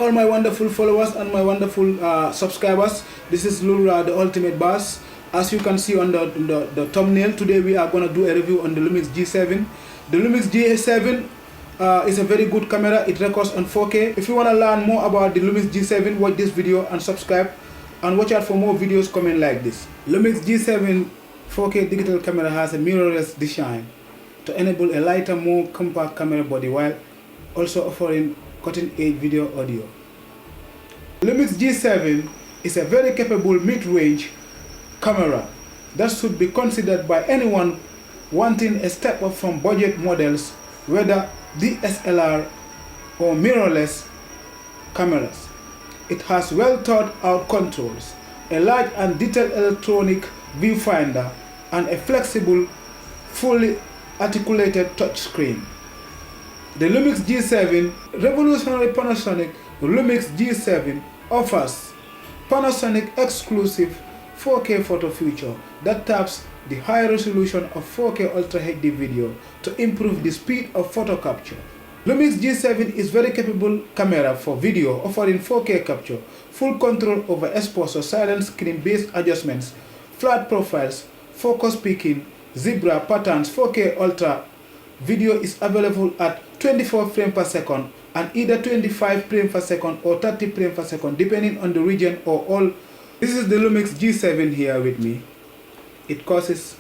all my wonderful followers and my wonderful subscribers. This is Lura, the ultimate boss. As you can see on the thumbnail, today we are going to do a review on the Lumix G7. The Lumix G7 is a very good camera. It records on 4K. If you want to learn more about the Lumix G7, watch this video and subscribe and watch out for more videos coming like this. Lumix G7 4K digital camera has a mirrorless design to enable a lighter, more compact camera body while also offering cutting-edge video audio. Lumix G7 is a very capable mid-range camera that should be considered by anyone wanting a step up from budget models, whether DSLR or mirrorless cameras. It has well thought out controls, a large and detailed electronic viewfinder, and a flexible, fully articulated touchscreen. The Lumix G7 revolutionary Panasonic Lumix G7 offers Panasonic exclusive 4K photo feature that taps the high resolution of 4K Ultra HD video to improve the speed of photo capture. Lumix G7 is very capable camera for video, offering 4K capture, full control over exposure, silent screen based adjustments, flat profiles, focus peaking, zebra patterns. 4K Ultra video is available at 24 frames per second and either 25 frames per second or 30 frames per second depending on the region or all. This is the Lumix G7 here with me. It costs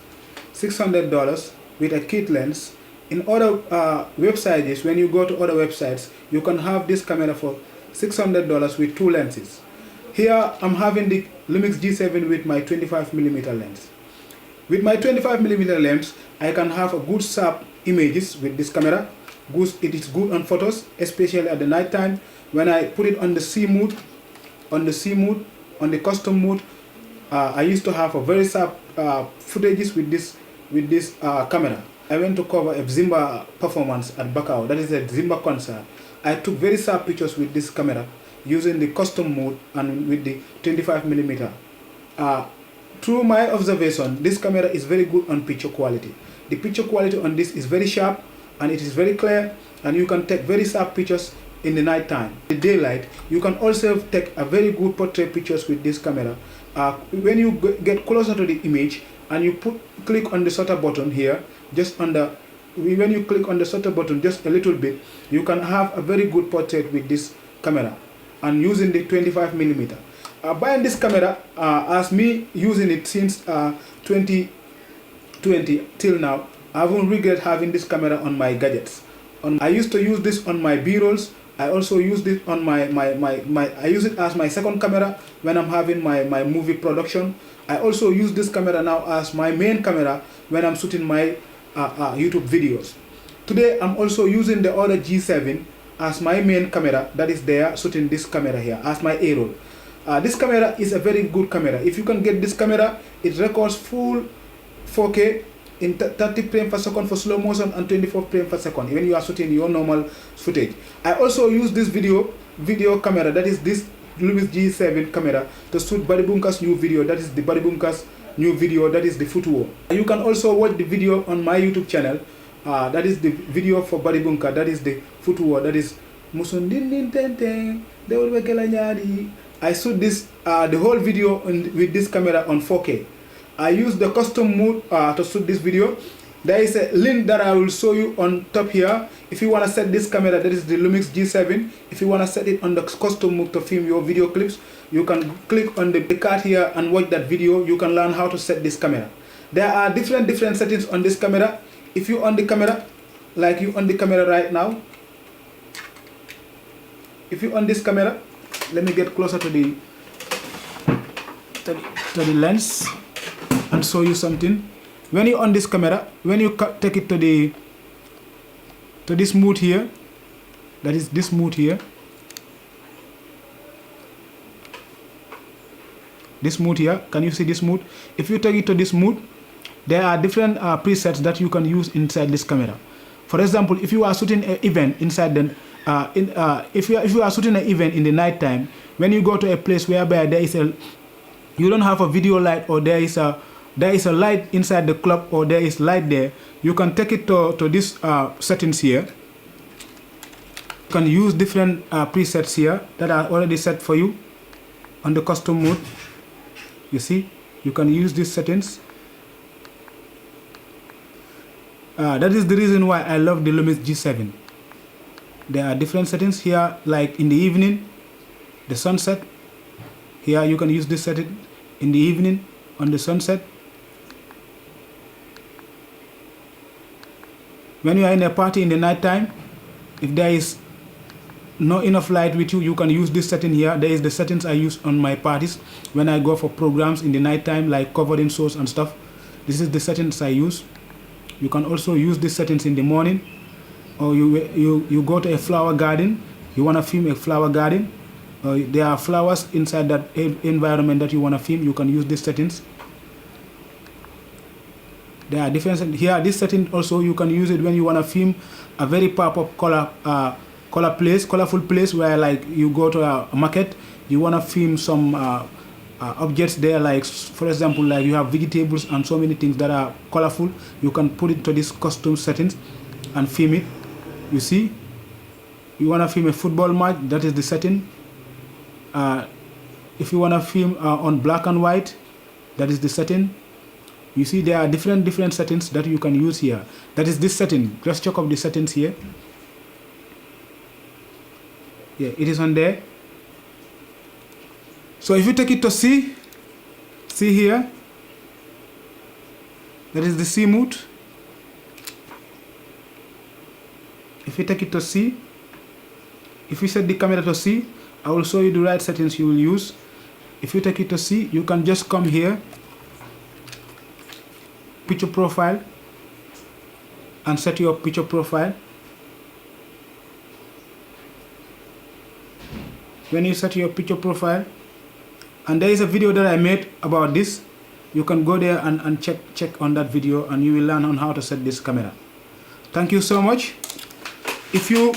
$600 with a kit lens. In other websites, when you go to other websites, you can have this camera for $600 with two lenses. Here I'm having the Lumix G7 with my 25mm lens. With my 25mm lens, I can have a good sharp images with this camera. It is good on photos, especially at the night time. When I put it on the C mode, on the custom mode, I used to have a very sharp footages with this camera. I went to cover a Zimba performance at Bakau. That is a Zimba concert. I took very sharp pictures with this camera using the custom mode and with the 25mm. Through my observation, this camera is very good on picture quality. The picture quality on this is very sharp and it is very clear, and you can take very sharp pictures in the night time. In the daylight, you can also take a very good portrait pictures with this camera. When you get closer to the image and you click on the shutter button here, when you click on the shutter button just a little bit, you can have a very good portrait with this camera and using the 25mm. Buying this camera, as me using it since 2020 till now, I won't regret having this camera on my gadgets. I used to use this on my B-rolls. I also use it on I use it as my second camera when I'm having my movie production. I also use this camera now as my main camera when I'm shooting my YouTube videos. Today I'm also using the other G7 as my main camera that is there, shooting this camera here as my A-roll. This camera is a very good camera. If you can get this camera, it records full 4K in 30 frames per second for slow motion and 24 frames per second when you are shooting your normal footage. I also use this video camera, that is this Lumix G7 camera, to shoot Buddy Bunka's new video. That is the Buddy Bunka's new video, that is the foot war. You can also watch the video on my YouTube channel. That is the video for Buddy Bunka, that is the foot war, that is Musundin Tenteng. I shoot this the whole video with this camera on 4K. I use the custom mode to shoot this video. There is a link that I will show you on top here. If you want to set this camera, that is the Lumix G7. If you want to set it on the custom mode to film your video clips, you can click on the card here and watch that video. You can learn how to set this camera. There are different settings on this camera. If you on the camera, like you on the camera right now, if you on this camera, let me get closer to the lens and show you something. When you on this camera, when you take it to this mode here, that is this mode here, this mode here, can you see this mode? If you take it to this mode, there are different presets that you can use inside this camera. For example, if you are shooting an event inside the if you are shooting an event in the night time, when you go to a place whereby there is you don't have a video light, or there is a light inside the club, or there is light there, you can take it to this settings here. can use different presets here that are already set for you on the custom mode. You see, you can use these settings. That is the reason why I love the Lumix G7. There are different settings here, like in the evening, the sunset. Here you can use this setting in the evening on the sunset. When you are in a party in the night time, if there is not enough light with you, you can use this setting here. There is the settings I use on my parties when I go for programs in the night time, like covering shows and stuff. This is the settings I use. You can also use these settings in the morning, or you go to a flower garden, you want to film a flower garden, there are flowers inside that environment that you want to film, you can use these settings. There are different settings here. This setting also you can use it when you want to film a very pop-up colorful place where, like, you go to a market, you want to film some objects there, like for example, like you have vegetables and so many things that are colorful. You can put it to this custom settings and film it. You see, you want to film a football match, that is the setting. If you want to film on black and white, that is the setting. You see, there are different settings that you can use here. That is this setting. Just check out the settings here. Yeah, it is on there. So if you take it to C here, that is the C mode. If you take it to C, if you set the camera to C, I will show you the right settings you will use. If you take it to C, you can just come here, picture profile, and set your picture profile. When you set your picture profile, and there is a video that I made about this, you can go there and check on that video, and you will learn on how to set this camera. Thank you so much. If you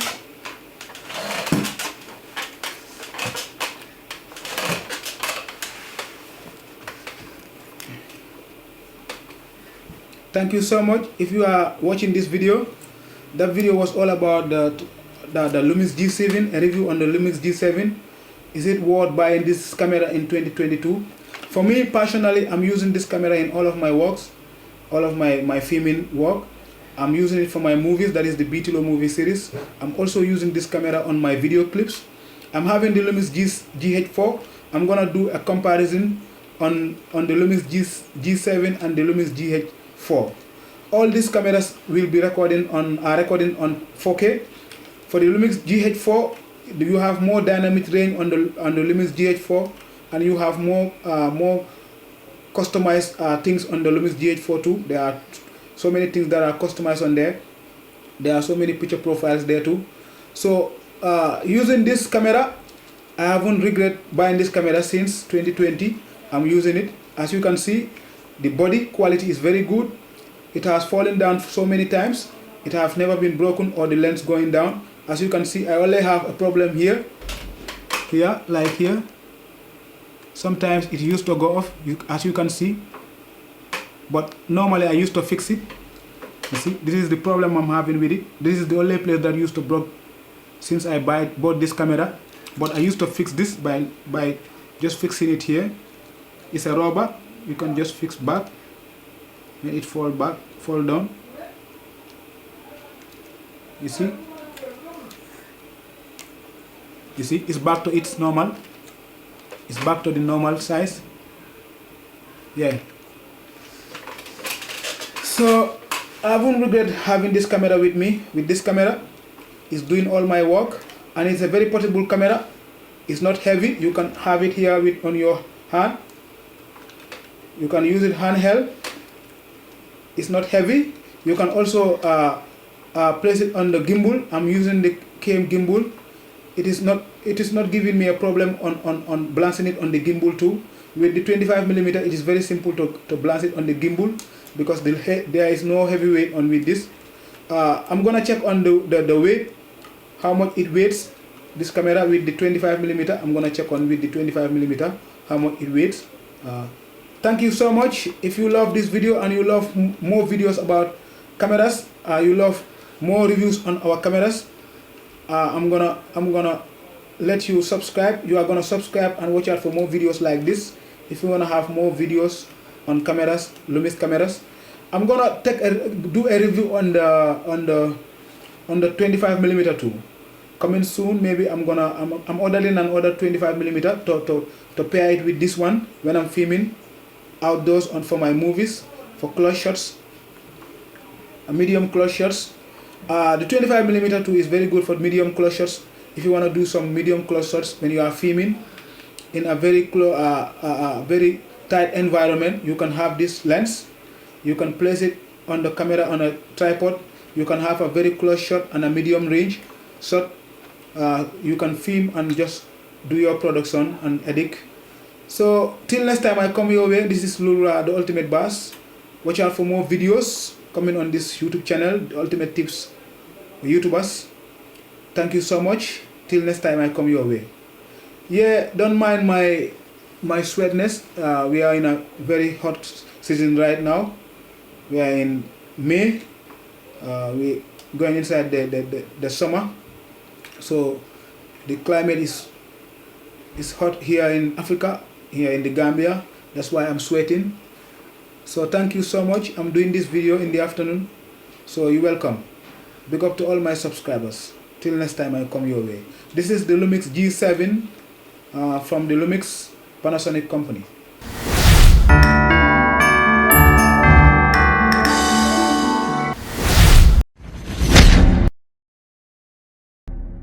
Thank you so much. If you are watching this video, that video was all about the Lumix G7, a review on the Lumix G7. Is it worth buying this camera in 2022? For me personally, I'm using this camera in all of my works, all of my filming work. I'm using it for my movies, that is the BTLO movie series. I'm also using this camera on my video clips. I'm having the Lumix GH4. I'm gonna do a comparison on the Lumix G7 and the Lumix GH4. All these cameras will be recording on 4K. For the Lumix GH4, you have more dynamic range on the Lumix GH4, and you have more customized things on the Lumix GH4 too. There are so many things that are customized on there. There are so many picture profiles there too. So using this camera, I haven't regret buying this camera since 2020. I'm using it. As you can see, the body quality is very good. It has fallen down so many times. It has never been broken or the lens going down. As you can see, I only have a problem here, like here. Sometimes it used to go off, as you can see. But normally I used to fix it. You see, this is the problem I'm having with it. This is the only place that used to broke since I bought this camera. But I used to fix this by just fixing it here. It's a rubber. You can just fix back. When it fall down. You see? You see, it's back to its normal. It's back to the normal size. Yeah. So I won't regret having this camera with me. With this camera, it's doing all my work, and it's a very portable camera. It's not heavy. You can have it here on your hand. You can use it handheld. It's not heavy. You can also place it on the gimbal. I'm using the KM gimbal. It is not giving me a problem on balancing it on the gimbal too. With the 25mm, it is very simple to balance it on the gimbal, because there is no heavy weight on with this. I'm gonna check on the weight, how much it weighs. This camera with the 25mm, I'm gonna check on with the 25mm how much it weighs. Thank you so much. If you love this video and you love more videos about cameras, you love more reviews on our cameras, I'm gonna let you subscribe. You are gonna subscribe and watch out for more videos like this. If you wanna have more videos on cameras, Lumix cameras, I'm gonna do a review on the 25mm too. Coming soon. Maybe I'm ordering another 25mm to pair it with this one when I'm filming outdoors for my movies, for close shots, medium close shots. The 25mm too is very good for medium close shots. If you want to do some medium close shots when you are filming in a very very tight environment, you can have this lens. You can place it on the camera on a tripod. You can have a very close shot and a medium range shot. You can film and just do your production and edit. So till next time I come your way, this is Lura the Ultimate Boss. Watch out for more videos coming on this YouTube channel, the Ultimatetips YouTubers. Thank you so much. Till next time I come your way. Yeah, don't mind my sweatness. We are in a very hot season right now. We are in May. We going inside the summer. So the climate is hot here in Africa, here in the Gambia. That's why I'm sweating. So thank you so much. I'm doing this video in the afternoon, so you're welcome. Big up to all my subscribers. Till next time I come your way. This is the Lumix G7 from the Lumix Panasonic company.